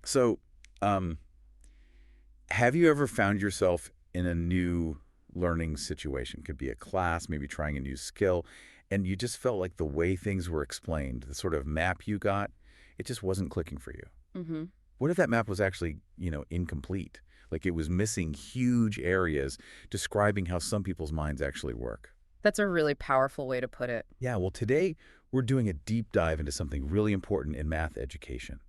So, um, have you ever found yourself in a new learning situation? Could be a class, maybe trying a new skill, and you just felt like the way things were explained, the sort of map you got, it just wasn't clicking for you. Mm-hmm. What if that map was actually, incomplete? Like it was missing huge areas describing how some people's minds actually work. That's a really powerful way to put it. Yeah, well, today we're doing a deep dive into something really important in math education.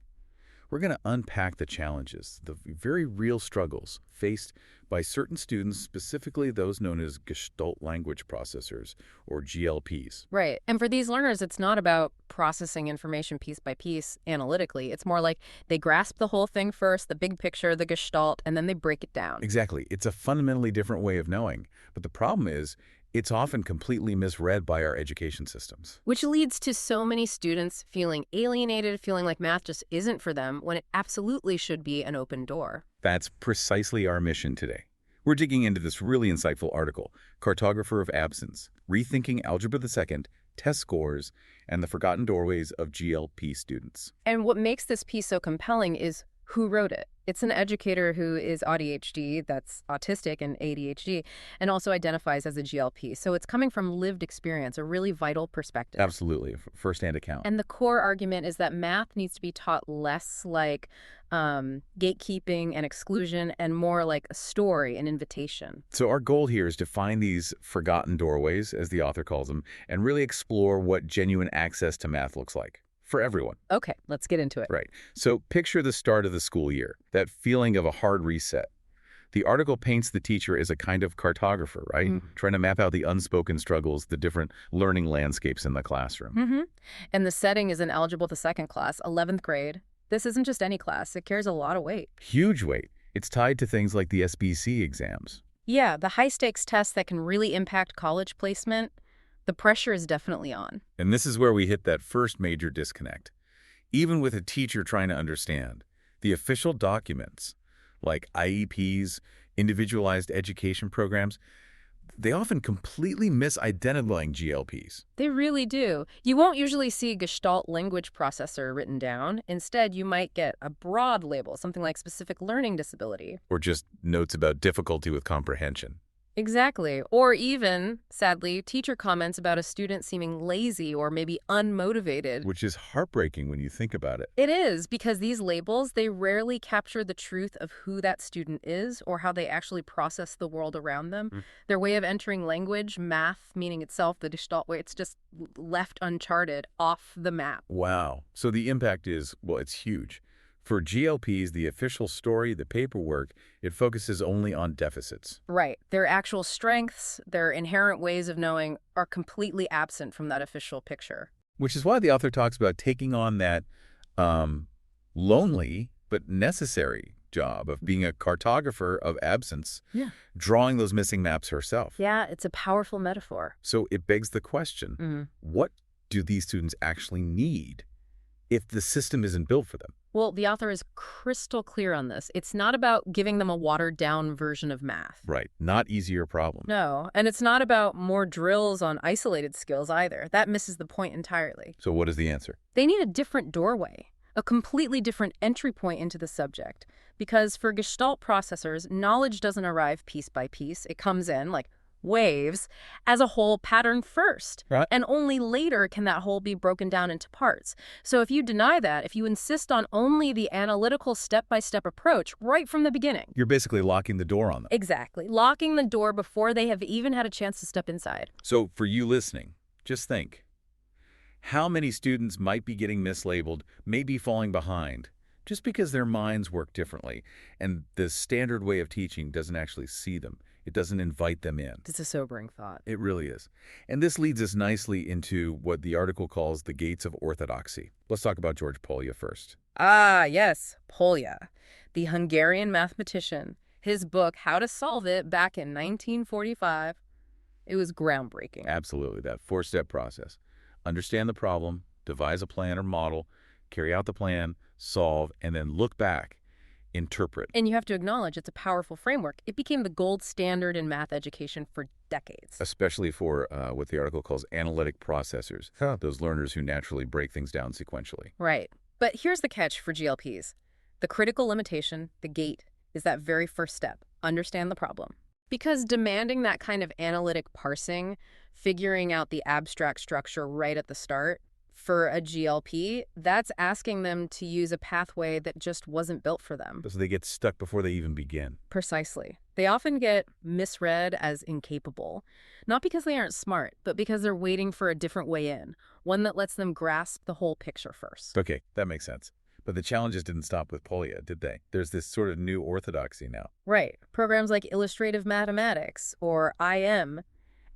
We're going to unpack the challenges, the very real struggles faced by certain students, specifically those known as Gestalt Language Processors, or GLPs. Right. And for these learners, it's not about processing information piece by piece analytically. It's more like they grasp the whole thing first, the big picture, the gestalt, and then they break it down. Exactly. It's a fundamentally different way of knowing. But the problem is, it's often completely misread by our education systems. Which leads to so many students feeling alienated, feeling like math just isn't for them, when it absolutely should be an open door. That's precisely our mission today. We're digging into this really insightful article, Cartographer of Absence, Rethinking Algebra II, Test Scores, and the Forgotten Doorways of GLP Students. And what makes this piece so compelling is who wrote it. It's an educator who is AuDHD, that's autistic, and ADHD, and also identifies as a GLP. So it's coming from lived experience, a really vital perspective. Absolutely, first-hand account. And the core argument is that math needs to be taught less like gatekeeping and exclusion and more like a story, an invitation. So our goal here is to find these forgotten doorways, as the author calls them, and really explore what genuine access to math looks like. For everyone. Okay, let's get into it. Right. So picture the start of the school year, that feeling of a hard reset. The article paints the teacher as a kind of cartographer, right? Trying to map out the unspoken struggles, the different learning landscapes in the classroom. And the setting is an Algebra II class, 11th grade. This isn't just any class. It carries a lot of weight. Huge weight. It's tied to things like the SBC exams. Yeah, the high-stakes tests that can really impact college placement. The pressure is definitely on. And this is where we hit that first major disconnect. Even with a teacher trying to understand, the official documents, like IEPs, individualized education programs, they often completely misidentifying GLPs. They really do. You won't usually see Gestalt Language Processor written down. Instead, you might get a broad label, something like specific learning disability. Or just notes about difficulty with comprehension. Exactly. Or even, sadly, teacher comments about a student seeming lazy or maybe unmotivated. Which is heartbreaking when you think about it. It is, because these labels, they rarely capture the truth of who that student is or how they actually process the world around them. Their way of entering language, math, meaning itself, the Gestalt way, it's just left uncharted, off the map. Wow. So the impact is, well, it's huge. For GLPs, the official story, the paperwork, it focuses only on deficits. Right. Their actual strengths, their inherent ways of knowing are completely absent from that official picture. Which is why the author talks about taking on that lonely but necessary job of being a cartographer of absence, drawing those missing maps herself. Yeah, it's a powerful metaphor. So it begs the question, what do these students actually need if the system isn't built for them? Well, the author is crystal clear on this. It's not about giving them a watered-down version of math. Right. Not easier problem. No, and it's not about more drills on isolated skills either. That misses the point entirely. So what is the answer? They need a different doorway, a completely different entry point into the subject. Because for Gestalt processors, knowledge doesn't arrive piece by piece. It comes in, like waves, as a whole pattern first. Right. And only later can that whole be broken down into parts. So if you deny that, if you insist on only the analytical step-by-step approach right from the beginning, you're basically locking the door on them. Exactly. Locking the door before they have even had a chance to step inside. So for you listening, just think. How many students might be getting mislabeled, may be falling behind, just because their minds work differently, and the standard way of teaching doesn't actually see them. It doesn't invite them in. It's a sobering thought. It really is. And this leads us nicely into what the article calls the gates of orthodoxy. Let's talk about George Pólya first. Ah, yes, Pólya, the Hungarian mathematician. His book, How to Solve It, back in 1945, it was groundbreaking. Absolutely, that four-step process. Understand the problem, devise a plan or model, carry out the plan, solve, and then look back. Interpret. And you have to acknowledge it's a powerful framework. It became the gold standard in math education for decades. Especially for what the article calls analytic processors, those learners who naturally break things down sequentially. Right. But here's the catch for GLPs. The critical limitation, the gate, is that very first step. Understand the problem. Because demanding that kind of analytic parsing, figuring out the abstract structure right at the start, for a GLP, that's asking them to use a pathway that just wasn't built for them. So they get stuck before they even begin. Precisely. They often get misread as incapable, not because they aren't smart, but because they're waiting for a different way in, one that lets them grasp the whole picture first. Okay, that makes sense. But the challenges didn't stop with Pólya, did they? There's this sort of new orthodoxy now. Right. Programs like illustrative mathematics, or IM,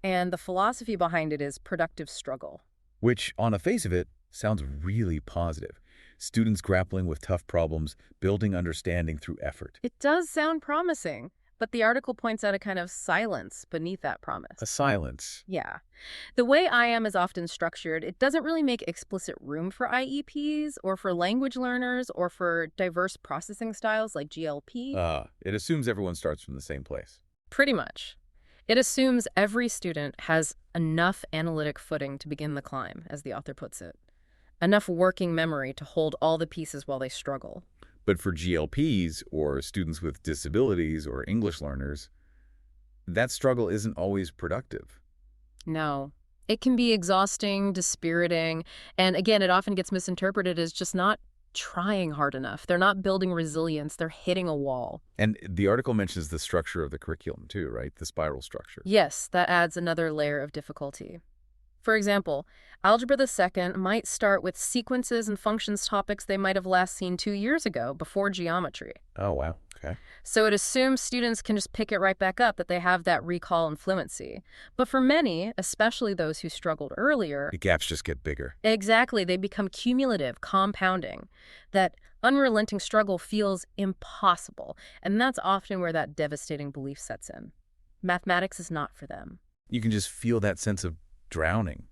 and the philosophy behind it is productive struggle. Which, on the face of it, sounds really positive. Students grappling with tough problems, building understanding through effort. It does sound promising, but the article points out a kind of silence beneath that promise. A silence. Yeah. The way IM is often structured, it doesn't really make explicit room for IEPs or for language learners or for diverse processing styles like GLP. It assumes everyone starts from the same place. Pretty much. It assumes every student has enough analytic footing to begin the climb, as the author puts it. Enough working memory to hold all the pieces while they struggle. But for GLPs, or students with disabilities, or English learners, that struggle isn't always productive. No. It can be exhausting, dispiriting, and again, it often gets misinterpreted as just not trying hard enough. They're not building resilience. They're hitting a wall. And the article mentions the structure of the curriculum too, right? The spiral structure. Yes, that adds another layer of difficulty. For example, Algebra II might start with sequences and functions topics they might have last seen 2 years ago, before geometry. Oh, wow. Okay. So it assumes students can just pick it right back up, that they have that recall and fluency. But for many, especially those who struggled earlier, The gaps just get bigger. exactly, they become cumulative, compounding. That unrelenting struggle feels impossible, and that's often where that devastating belief sets in. Mathematics is not for them. You can just feel that sense of drowning.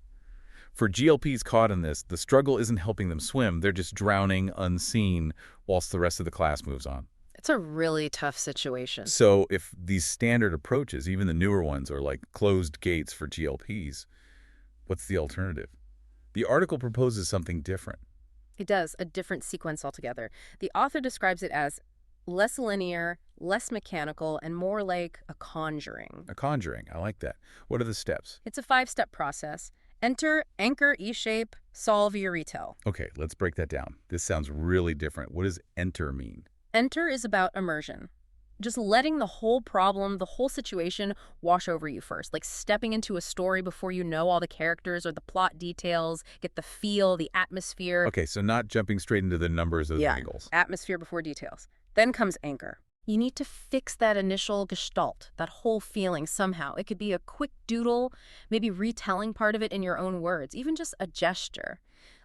For GLPs caught in this, the struggle isn't helping them swim. They're just drowning unseen whilst the rest of the class moves on. It's a really tough situation. So if these standard approaches, even the newer ones, are like closed gates for GLPs, what's the alternative? The article proposes something different. It does, a different sequence altogether. The author describes it as less linear, less mechanical, and more like a conjuring. A conjuring. I like that. What are the steps? It's a 5-step process. Enter, anchor, E-shape, solve your retell. Okay, let's break that down. This sounds really different. What does enter mean? Enter is about immersion. Just letting the whole problem, the whole situation wash over you first. Like stepping into a story before you know all the characters or the plot details, get the feel, the atmosphere. Okay, so not jumping straight into the numbers of the angles. Atmosphere before details. Then comes anchor. You need to fix that initial gestalt, that whole feeling somehow. It could be a quick doodle, maybe retelling part of it in your own words, even just a gesture,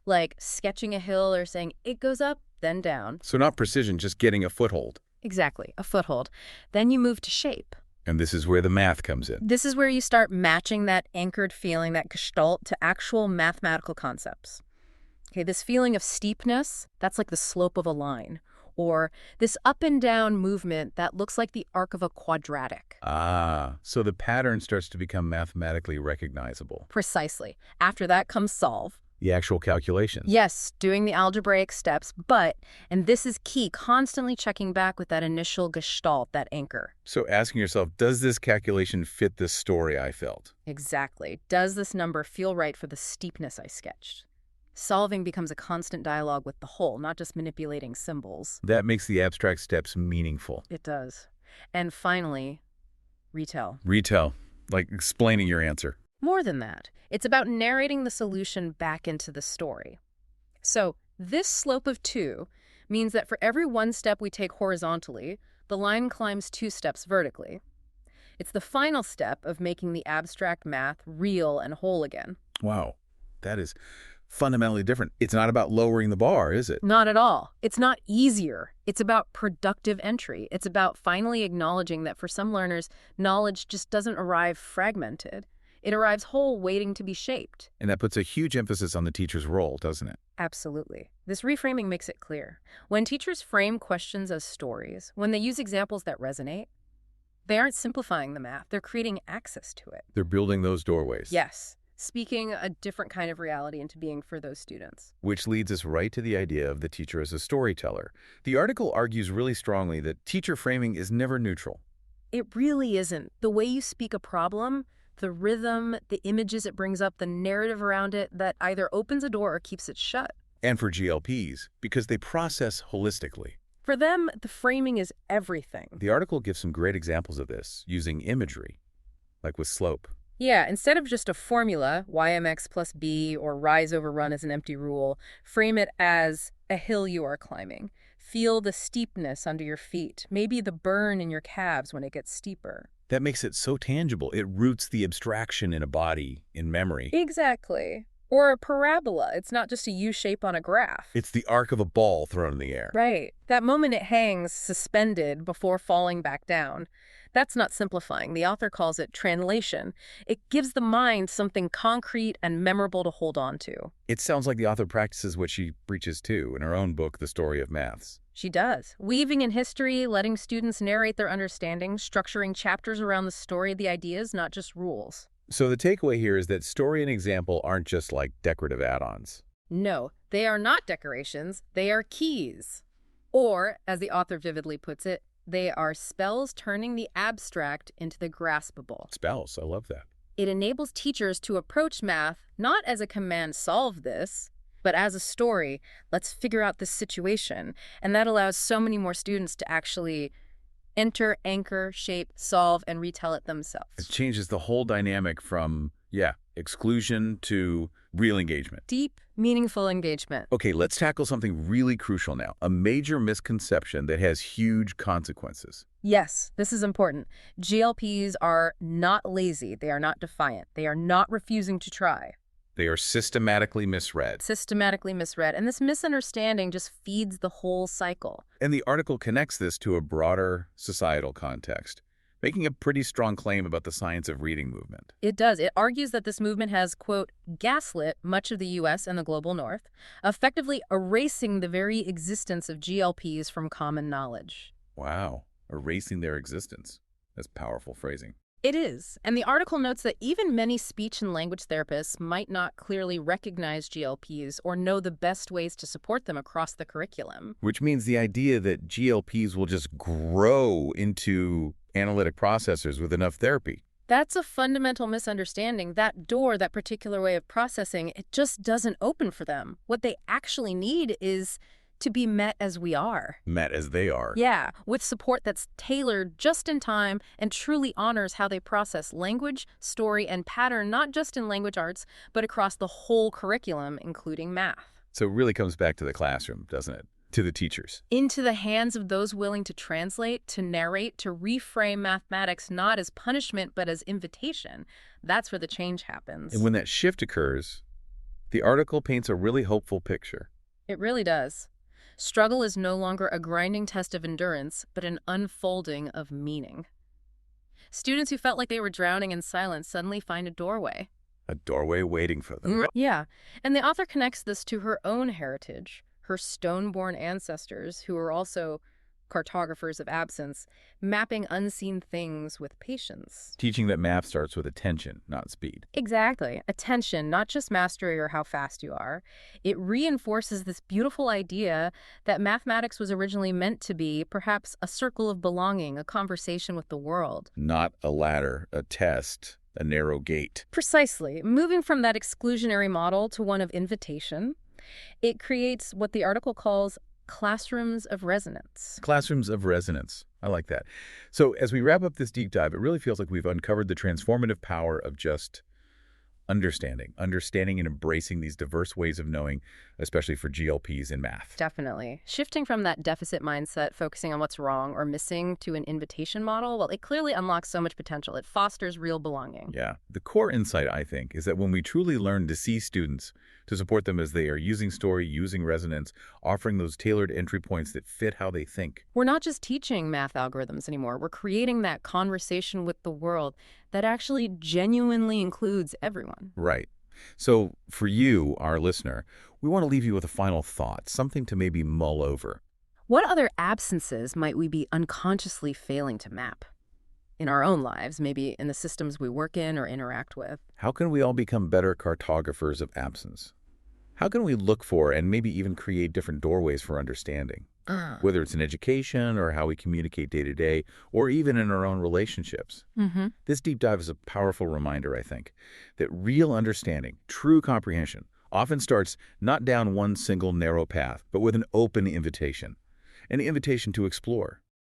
like sketching a hill or saying it goes up, then down. So not precision, just getting a foothold. Exactly, a foothold. Then you move to shape. And this is where the math comes in. This is where you start matching that anchored feeling, that gestalt, to actual mathematical concepts. Okay, this feeling of steepness, that's like the slope of a line. Or this up and down movement that looks like the arc of a quadratic. So the pattern starts to become mathematically recognizable. Precisely. After that comes solve. The actual calculations. Yes, doing the algebraic steps, but, and this is key, constantly checking back with that initial gestalt, that anchor. So asking yourself, does this calculation fit the story I felt? Exactly. Does this number feel right for the steepness I sketched? Solving becomes a constant dialogue with the whole, not just manipulating symbols. That makes the abstract steps meaningful. It does. And finally, retell. Retell, like explaining your answer. More than that, it's about narrating the solution back into the story. So this slope of 2 means that for every 1 step we take horizontally, the line climbs 2 steps vertically. It's the final step of making the abstract math real and whole again. Wow, that is fundamentally different. It's not about lowering the bar, is it? Not at all. It's not easier. It's about productive entry. It's about finally acknowledging that for some learners, knowledge just doesn't arrive fragmented. It arrives whole, waiting to be shaped. And that puts a huge emphasis on the teacher's role, doesn't it? Absolutely. This reframing makes it clear. When teachers frame questions as stories, when they use examples that resonate, they aren't simplifying the math. They're creating access to it. They're building those doorways. Yes. speaking a different kind of reality into being for those students. Which leads us right to the idea of the teacher as a storyteller. The article argues really strongly that teacher framing is never neutral. It really isn't. The way you speak a problem, the rhythm, the images it brings up, the narrative around it that either opens a door or keeps it shut. And for GLPs, because they process holistically. For them, the framing is everything. The article gives some great examples of this, using imagery, like with slope. Yeah, instead of just a formula, ymx plus b, or rise over run as an empty rule, frame it as a hill you are climbing. Feel the steepness under your feet, maybe the burn in your calves when it gets steeper. That makes it so tangible. It roots the abstraction in a body, in memory. Exactly. Or a parabola. It's not just a U-shape on a graph. It's the arc of a ball thrown in the air. Right. That moment it hangs suspended before falling back down. That's not simplifying. The author calls it translation. It gives the mind something concrete and memorable to hold on to. It sounds like the author practices what she preaches too in her own book, The Story of Maths. She does. Weaving in history, letting students narrate their understanding, structuring chapters around the story of the ideas, not just rules. So the takeaway here is that story and example aren't just like decorative add-ons. No, they are not decorations. They are keys. Or, as the author vividly puts it, they are spells turning the abstract into the graspable. Spells, I love that. It enables teachers to approach math not as a command solve this, but as a story. Let's figure out this situation. And that allows so many more students to actually enter, anchor, shape, solve, and retell it themselves. It changes the whole dynamic from, exclusion to real engagement. Deep, meaningful engagement. Okay, let's tackle something really crucial now, a major misconception that has huge consequences. Yes, this is important. GLPs are not lazy. They are not defiant. They are not refusing to try. They are systematically misread. Systematically misread. And this misunderstanding just feeds the whole cycle. And the article connects this to a broader societal context, making a pretty strong claim about the science of reading movement. It does. It argues that this movement has, quote, gaslit much of the U.S. and the global North, effectively erasing the very existence of GLPs from common knowledge. Wow, erasing their existence. That's powerful phrasing. It is. And the article notes that even many speech and language therapists might not clearly recognize GLPs or know the best ways to support them across the curriculum. Which means the idea that GLPs will just grow into analytic processors with enough therapy. That's a fundamental misunderstanding. That door, that particular way of processing, it just doesn't open for them. What they actually need is to be met as we are. Met as they are. Yeah, with support that's tailored just in time and truly honors how they process language, story, and pattern, not just in language arts, but across the whole curriculum, including math. So it really comes back to the classroom, doesn't it? To the teachers. Into the hands of those willing to translate, to narrate, to reframe mathematics not as punishment, but as invitation. That's where the change happens. And when that shift occurs, the article paints a really hopeful picture. It really does. Struggle is no longer a grinding test of endurance, but an unfolding of meaning. Students who felt like they were drowning in silence suddenly find a doorway. A doorway waiting for them. Yeah, and the author connects this to her own heritage, her stone-born ancestors, who were also cartographers of absence, mapping unseen things with patience. Teaching that math starts with attention, not speed. Exactly. Attention, not just mastery or how fast you are. It reinforces this beautiful idea that mathematics was originally meant to be perhaps a circle of belonging, a conversation with the world. Not a ladder, a test, a narrow gate. Precisely. Moving from that exclusionary model to one of invitation, it creates what the article calls classrooms of resonance. Classrooms of resonance. I like that. So as we wrap up this deep dive, it really feels like we've uncovered the transformative power of just understanding and embracing these diverse ways of knowing, especially for GLPs in math. Definitely. Shifting from that deficit mindset, focusing on what's wrong or missing, to an invitation model, well, it clearly unlocks so much potential. It fosters real belonging. Yeah. The core insight, I think, is that when we truly learn to see students, to support them as they are using story, using resonance, offering those tailored entry points that fit how they think. We're not just teaching math algorithms anymore. We're creating that conversation with the world that actually genuinely includes everyone. Right. So for you, our listener, we want to leave you with a final thought, something to maybe mull over. What other absences might we be unconsciously failing to map? in our own lives, maybe in the systems we work in or interact with. How can we all become better cartographers of absence? How can we look for and maybe even create different doorways for understanding? Whether it's in education or how we communicate day to day, or even in our own relationships. This deep dive is a powerful reminder, I think, that real understanding, true comprehension, often starts not down one single narrow path, but with an open invitation to explore,